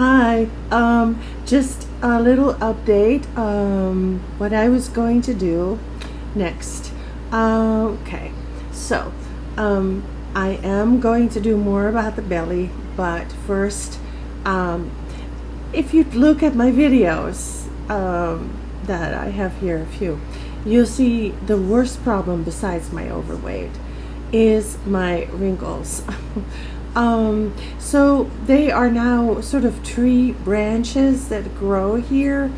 Hi, just a little update, what I was going to do next. Okay, so, I am going to do more about the belly, but first, um, if you look at my videos, that I have here a few, you'll see the worst problem besides my overweight is my wrinkles. So they are now sort of tree branches that grow here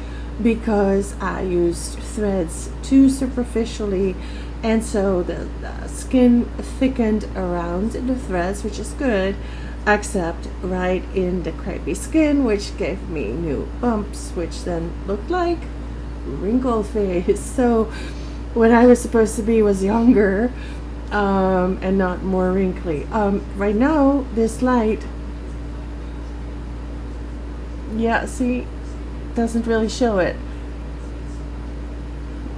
because I used threads too superficially, and so the skin thickened around the threads, which is good, except right in the crepey skin, which gave me new bumps, which then looked like wrinkle face. So what I was supposed to be was younger, and not more wrinkly. Right now, this light, yeah, see, doesn't really show it.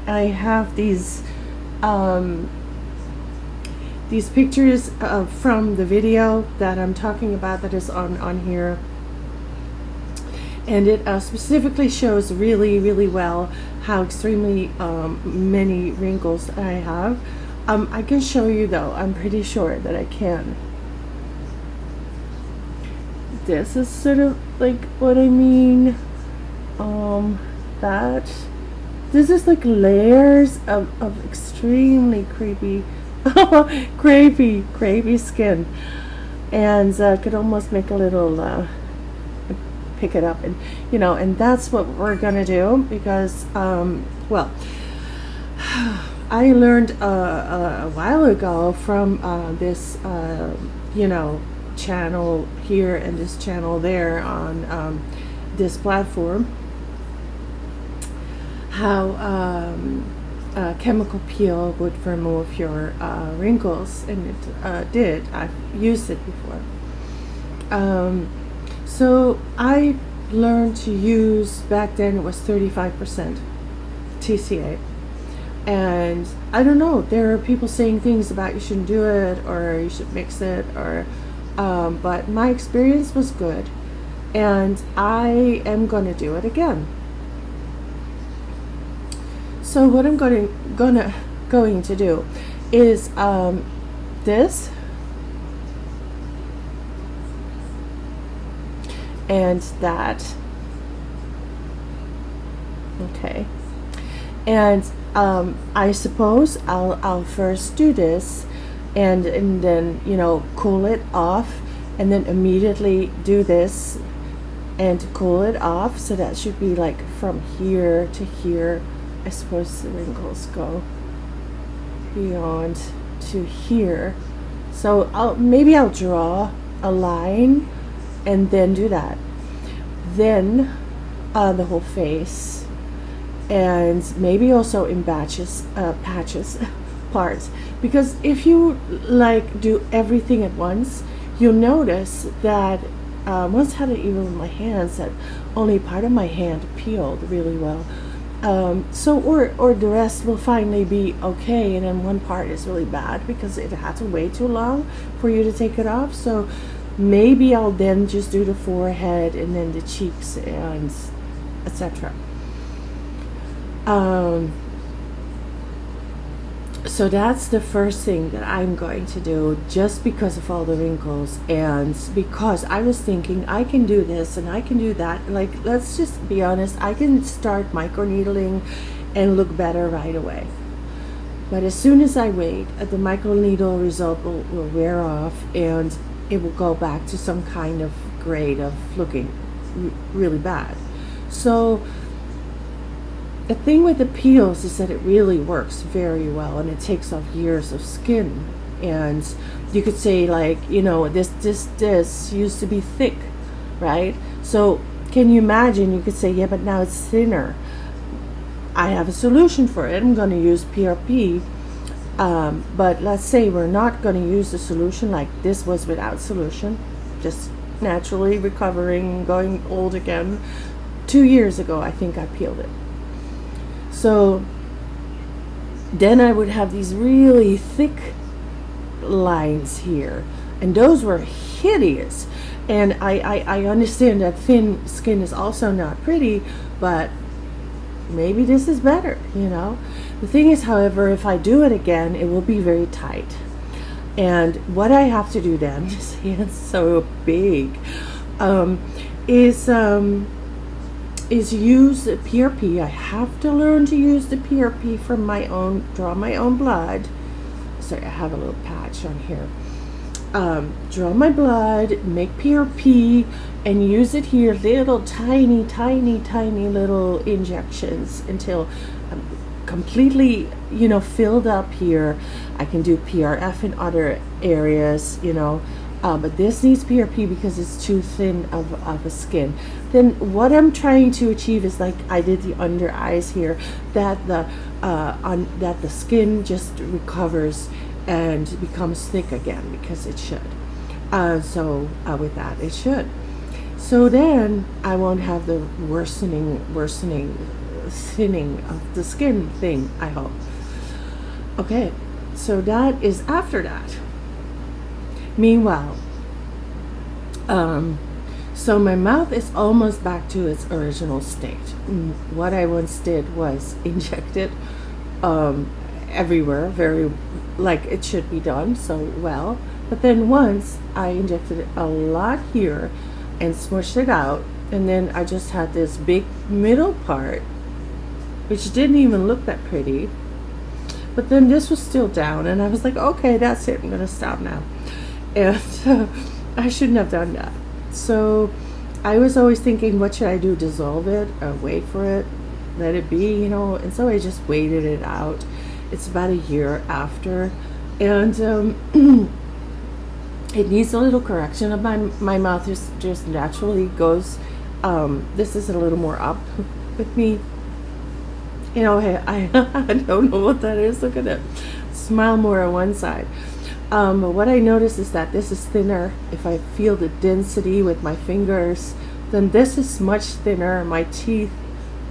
I have these pictures from the video that I'm talking about that is on here, and it specifically shows really well how extremely many wrinkles I have. I can show you though, I'm pretty sure that I can. This is sort of like what I mean. That this is like layers of extremely creepy creepy skin, and could almost make a little pick it up, and and that's what we're gonna do because well, I learned a while ago from this channel here and this channel there on this platform how chemical peel would remove your wrinkles, and it did. I've used it before. So I learned to use, back then it was 35% TCA. And I don't know, there are people saying things about you shouldn't do it or you should mix it, or but my experience was good, and I am going to do it again. So what I'm going to do is this and that. Okay. And I suppose I'll first do this and then cool it off, and then immediately do this and cool it off. So that should be like from here to here. I suppose the wrinkles go beyond to here. So maybe I'll draw a line and then do that. Then the whole face, and maybe also in patches parts, because if you like do everything at once, you'll notice that once I had it even with my hands, that only part of my hand peeled really well, so or the rest will finally be okay, and then one part is really bad because it had to wait too long for you to take it off. So maybe I'll then just do the forehead and then the cheeks and etc. So that's the first thing that I'm going to do, just because of all the wrinkles, and because I was thinking I can do this and I can do that. Like, let's just be honest, I can start microneedling and look better right away. But as soon as I wait, the microneedle result will wear off, and it will go back to some kind of grade of looking really bad. So the thing with the peels is that it really works very well, and it takes off years of skin. And you could say, like, this used to be thick, right? So can you imagine, you could say, yeah, but now it's thinner. I have a solution for it. I'm going to use PRP, but let's say we're not going to use the solution, like this was without solution, just naturally recovering, going old again. 2 years ago, I think I peeled it. So then I would have these really thick lines here, and those were hideous. And I understand that thin skin is also not pretty, but maybe this is better, you know. The thing is, however, if I do it again, it will be very tight. And what I have to do then, see, it's so big, um, is um, is use the PRP. I have to learn to use the PRP from my own, draw my own blood. Sorry, I have a little patch on here. Draw my blood, make PRP, and use it here, little tiny, tiny, tiny little injections until I'm completely, you know, filled up here. I can do PRF in other areas, you know, but this needs PRP because it's too thin of a skin. Then what I'm trying to achieve is, like I did the under eyes here, that that the skin just recovers and becomes thick again, because it should. With that, it should. So then I won't have the worsening, thinning of the skin thing, I hope. Okay, so that is after that. Meanwhile, so my mouth is almost back to its original state. What I once did was inject it everywhere, very like it should be done, so well. But then once I injected it a lot here and smushed it out, and then I just had this big middle part, which didn't even look that pretty. But then this was still down, and I was like, okay, that's it, I'm gonna stop now. And I shouldn't have done that. So I was always thinking, what should I do? Dissolve it or wait for it, let it be, you know? And so I just waited it out. It's about a year after, and it needs a little correction. Of my mouth just naturally goes. This is a little more up with me. You know, I don't know what that is. Look at it. Smile more on one side. But what I notice is that this is thinner. If I feel the density with my fingers, then this is much thinner. My teeth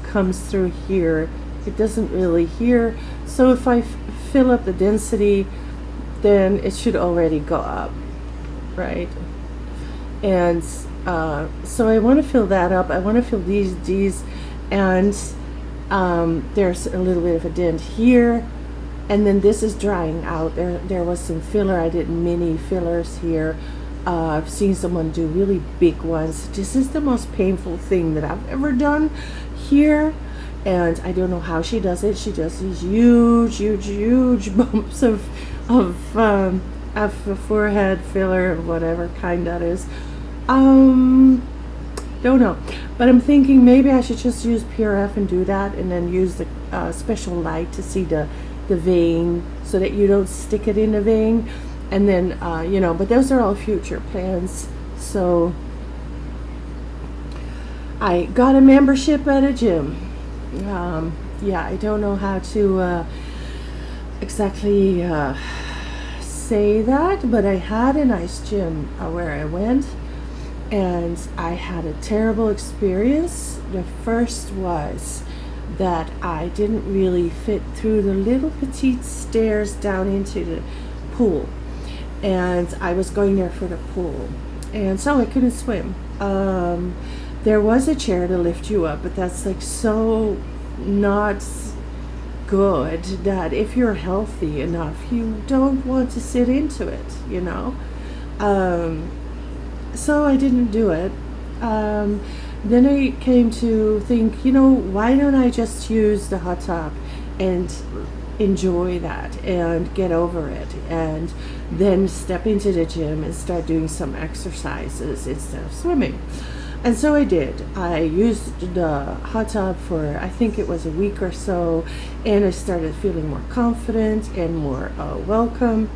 comes through here. It doesn't really here. So if I fill up the density, then it should already go up, right? And so I want to fill that up. I want to fill these, and there's a little bit of a dent here. And then this is drying out. There was some filler. I did mini fillers here. I've seen someone do really big ones. This is the most painful thing that I've ever done here. And I don't know how she does it. She does these huge bumps of forehead filler, of whatever kind that is. Don't know. But I'm thinking maybe I should just use PRF and do that, and then use the special light to see the vein, so that you don't stick it in the vein. And then you know, but those are all future plans. So I got a membership at a gym. Yeah, I don't know how to exactly say that, but I had a nice gym where I went, and I had a terrible experience. The first was that I didn't really fit through the little petite stairs down into the pool, and I was going there for the pool, and so I couldn't swim. There was a chair to lift you up, but that's like so not good that if you're healthy enough, you don't want to sit into it, you know. So I didn't do it. Then I came to think, you know, why don't I just use the hot tub and enjoy that and get over it, and then step into the gym and start doing some exercises instead of swimming. And so I did. I used the hot tub for, I think it was a week or so, and I started feeling more confident and more welcome.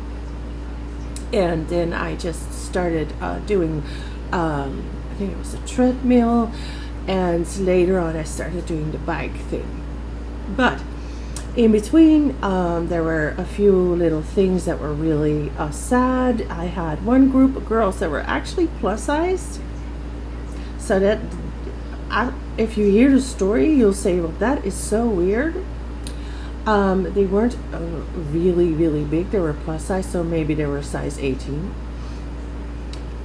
And then I just started doing, I think it was a treadmill, and later on I started doing the bike thing. But in between, there were a few little things that were really sad. I had one group of girls that were actually plus sized. So that, if you hear the story, you'll say, well, that is so weird. They weren't really big. They were plus size, so maybe they were size 18.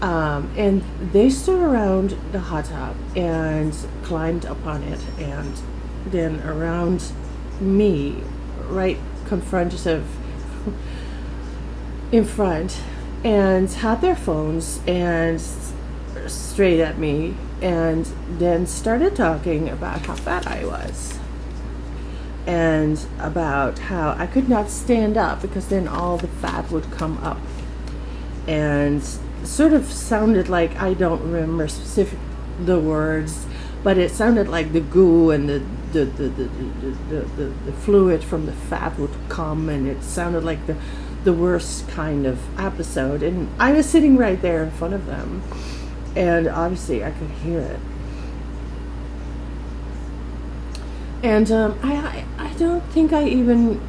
And they stood around the hot tub and climbed upon it, and then around me, right confrontative in front, and had their phones and straight at me, and then started talking about how fat I was and about how I could not stand up because then all the fat would come up, and sort of sounded like, I don't remember specific the words, but it sounded like the goo and the fluid from the fat would come, and it sounded like the worst kind of episode. And I was sitting right there in front of them, and obviously I could hear it. And I don't think I even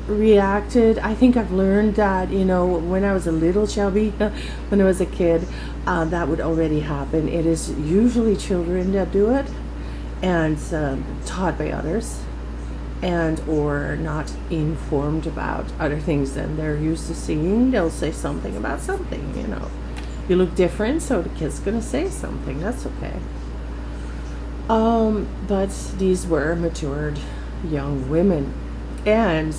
reacted. I think I've learned that, when I was a little chubby, when I was a kid, that would already happen. It is usually children that do it, and taught by others, and or not informed about other things than they're used to seeing. They'll say something about something, You look different, so the kid's gonna say something. That's okay. But these were matured young women, and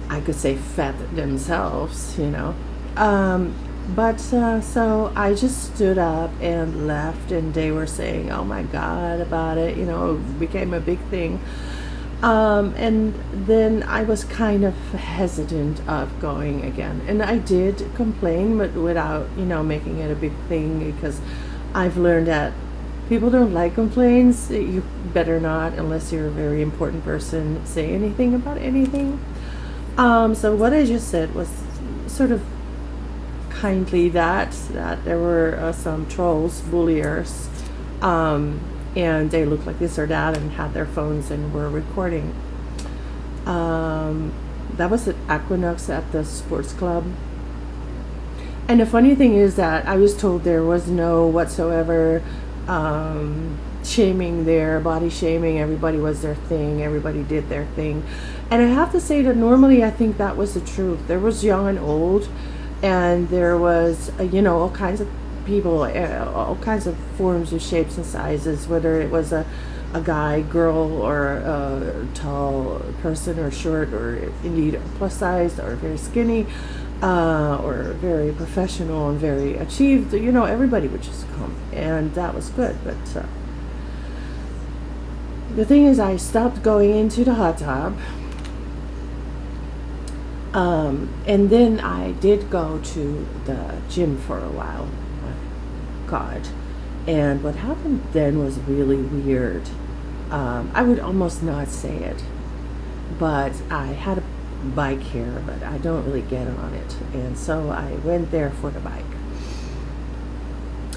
I could say fat themselves, so I just stood up and left, and they were saying, "Oh my God," about it. It became a big thing. And then I was kind of hesitant of going again, and I did complain, but without, making it a big thing, because I've learned that people don't like complaints. You better not, unless you're a very important person, say anything about anything. So what I just said was sort of kindly that there were some trolls, bulliers, and they looked like this or that and had their phones and were recording. That was at Equinox at the sports club. And the funny thing is that I was told there was no whatsoever shaming there, body shaming. Everybody was their thing. Everybody did their thing. And I have to say that normally I think that was the truth. There was young and old, and there was, all kinds of people, all kinds of forms of shapes and sizes, whether it was a guy, girl, or a tall person, or short, or indeed plus size, or very skinny, or very professional and very achieved. Everybody would just come, and that was good. But the thing is, I stopped going into the hot tub. And then I did go to the gym for a while. God. And what happened then was really weird. I would almost not say it, but I had a bike here, but I don't really get on it. And so I went there for the bike.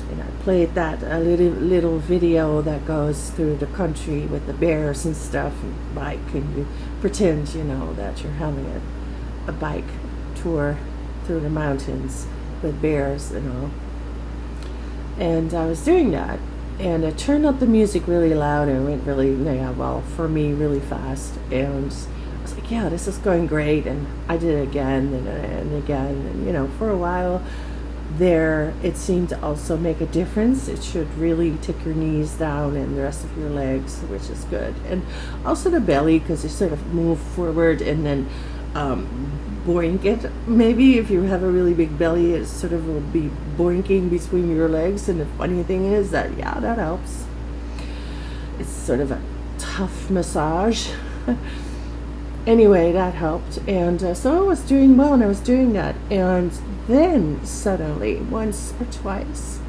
And I played that a little video that goes through the country with the bears and stuff, and bike, and you pretend, that you're having a bike tour through the mountains with bears and all. And I was doing that, and I turned up the music really loud, and it went really, for me, really fast. And I was like, yeah, this is going great. And I did it again and again. And, for a while there, it seemed to also make a difference. It should really take your knees down and the rest of your legs, which is good. And also the belly, because you sort of move forward and then boink it. Maybe if you have a really big belly, it sort of will be boinking between your legs. And the funny thing is that, that helps. It's sort of a tough massage. Anyway, that helped. And so I was doing well, and I was doing that. And then suddenly, once or twice,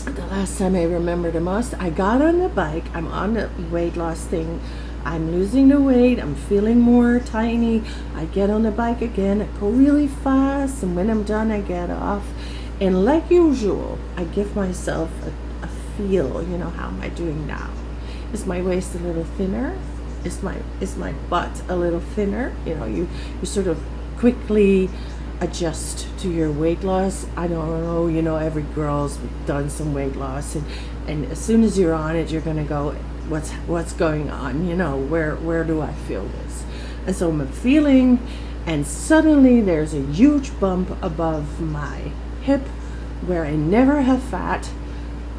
the last time I remember the most, I got on the bike. I'm on the weight loss thing. I'm losing the weight. I'm feeling more tiny. I get on the bike again. I go really fast. And when I'm done, I get off. And like usual, I give myself a feel. How am I doing now? Is my waist a little thinner? Is my butt a little thinner? You sort of quickly adjust to your weight loss. I don't know, every girl's done some weight loss, and as soon as you're on it, you're gonna go, what's going on? Where do I feel this? And so I'm feeling, and suddenly there's a huge bump above my hip where I never have fat,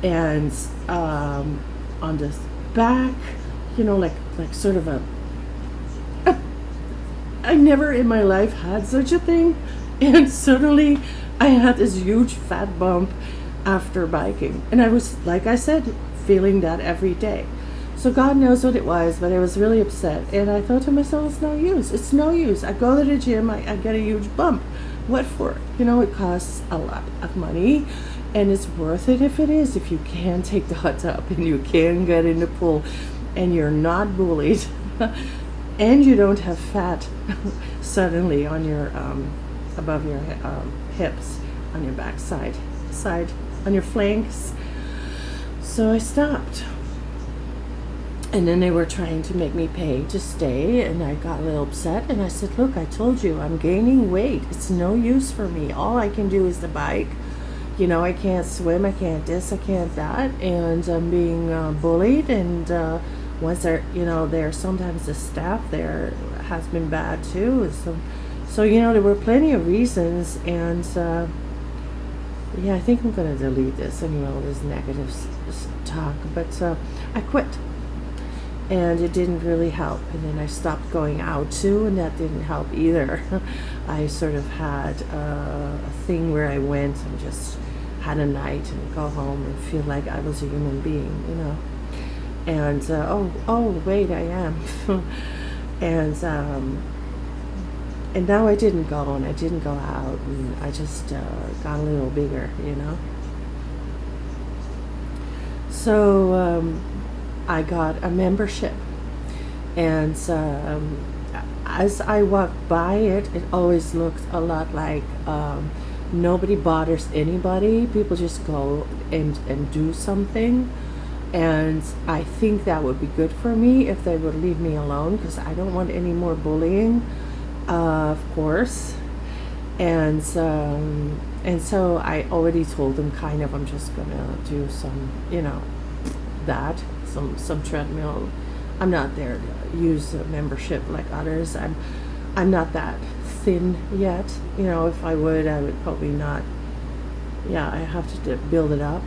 and on the back, like sort of a I never in my life had such a thing, and suddenly I had this huge fat bump after biking, and I was, like I said, feeling that every day. So God knows what it was, but I was really upset, and I thought to myself, it's no use. It's no use. I go to the gym, I get a huge bump. What for? It costs a lot of money, and it's worth it if it is. If you can take the hot tub and you can get in the pool, and you're not bullied, and you don't have fat suddenly on your above your hips, on your back side, on your flanks. So I stopped. And then they were trying to make me pay to stay, and I got a little upset, and I said, look, I told you I'm gaining weight. It's no use for me. All I can do is the bike. I can't swim, I can't this, I can't that, and I'm being bullied, and once there's sometimes the staff there has been bad too. So there were plenty of reasons, and I think I'm going to delete this anyway, all this negative talk, but I quit. And it didn't really help. And then I stopped going out too, and that didn't help either. I sort of had a thing where I went and just had a night and go home and feel like I was a human being, And oh wait, I am. and now I didn't go, and I didn't go out, and I just got a little bigger, So I got a membership, and as I walked by it, it always looked a lot like nobody bothers anybody. People just go and do something, and I think that would be good for me if they would leave me alone, because I don't want any more bullying, of course. And so I already told them kind of I'm just gonna do some, that. Some treadmill. I'm not there to use a membership like others. I'm not that thin yet. If I would probably not. Yeah, I have to build it up.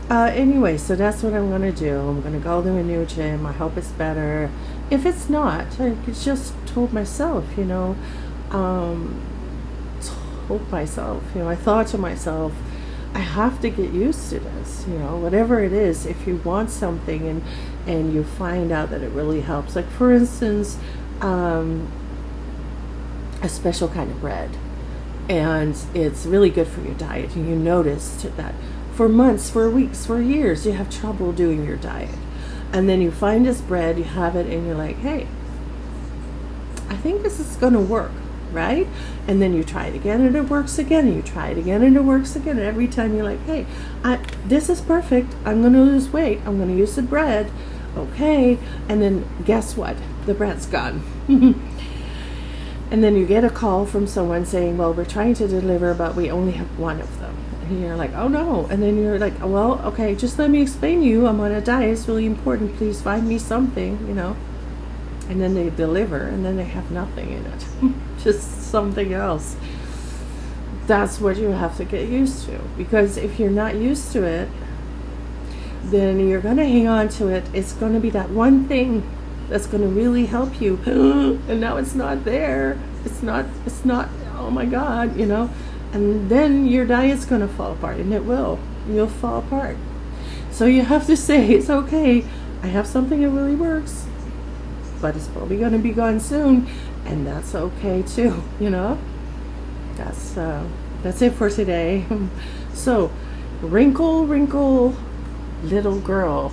Anyway, so that's what I'm gonna do. I'm gonna go to a new gym. I hope it's better. If it's not, I just told myself, I thought to myself, I have to get used to this, whatever it is. If you want something and you find out that it really helps, like for instance, a special kind of bread, and it's really good for your diet, and you notice that for months, for weeks, for years, you have trouble doing your diet, and then you find this bread, you have it, and you're like, hey, I think this is going to work. Right? And then you try it again and it works again, and you try it again and it works again, and every time you're like, hey, this is perfect, I'm going to lose weight, I'm going to use the bread, okay, and then guess what, the bread's gone. And then you get a call from someone saying, well, we're trying to deliver, but we only have one of them, and you're like, oh no, and then you're like, well, okay, just let me explain to you, I'm on a diet, it's really important, please find me something, and then they deliver, and then they have nothing in it. Just something else. That's what you have to get used to, because if you're not used to it, then you're going to hang on to it. It's going to be that one thing that's going to really help you, and now it's not there. It's not, oh my God, and then your diet's going to fall apart, and you'll fall apart. So you have to say, it's okay, I have something that really works, but it's probably going to be gone soon, and that's okay too, That's it for today. So, wrinkle, little girl,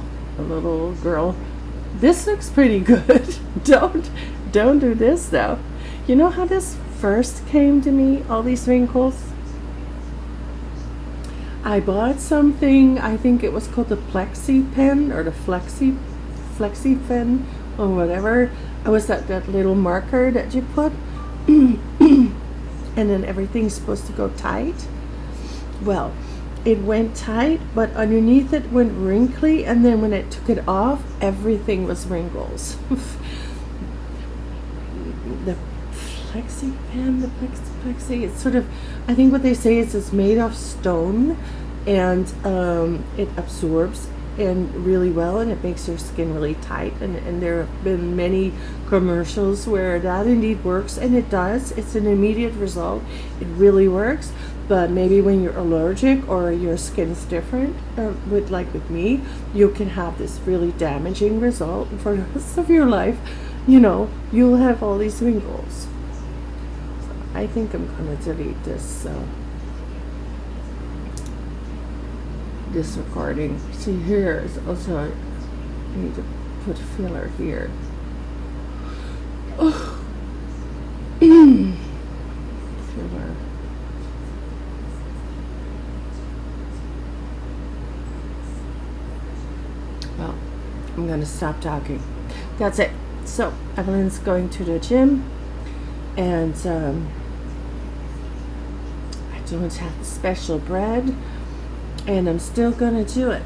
this looks pretty good. Don't do this though. You know how this first came to me, all these wrinkles? I bought something, I think it was called the Plexi pen, or the Flexi pen, or whatever. It was that little marker that you put, and then everything's supposed to go tight. Well, it went tight, but underneath it went wrinkly, and then when it took it off, everything was wrinkles. The plexi pen, the plexi. It's sort of, I think what they say is it's made of stone, and it absorbs and really well, and it makes your skin really tight. And there have been many commercials where that indeed works, and it does. It's an immediate result. It really works. But maybe when you're allergic or your skin is different, with me, you can have this really damaging result for the rest of your life. You'll have all these wrinkles. So I think I'm gonna delete this this recording. See, here is also, I need to put filler here. Oh. Filler. Well, I'm gonna stop talking. That's it. So Evelyn's going to the gym, and I don't have special bread, and I'm still gonna do it.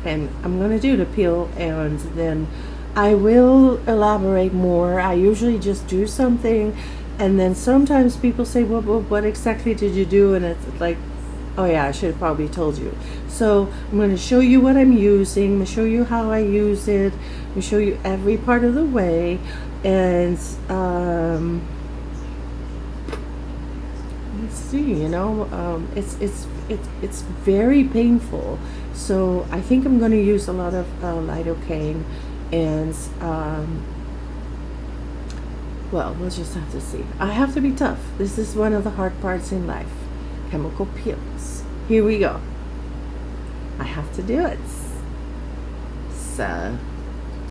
And I'm gonna do the peel, and then I will elaborate more. I usually just do something, and then sometimes people say, well, what exactly did you do? And it's like, oh yeah, I should have probably told you. So I'm going to show you what I'm using. I'm going to show you how I use it. I'm going to show you every part of the way. And let's see, it's very painful. So I think I'm going to use a lot of lidocaine, and well, we'll just have to see. I have to be tough. This is one of the hard parts in life. Chemical peels. Here we go. I have to do it. So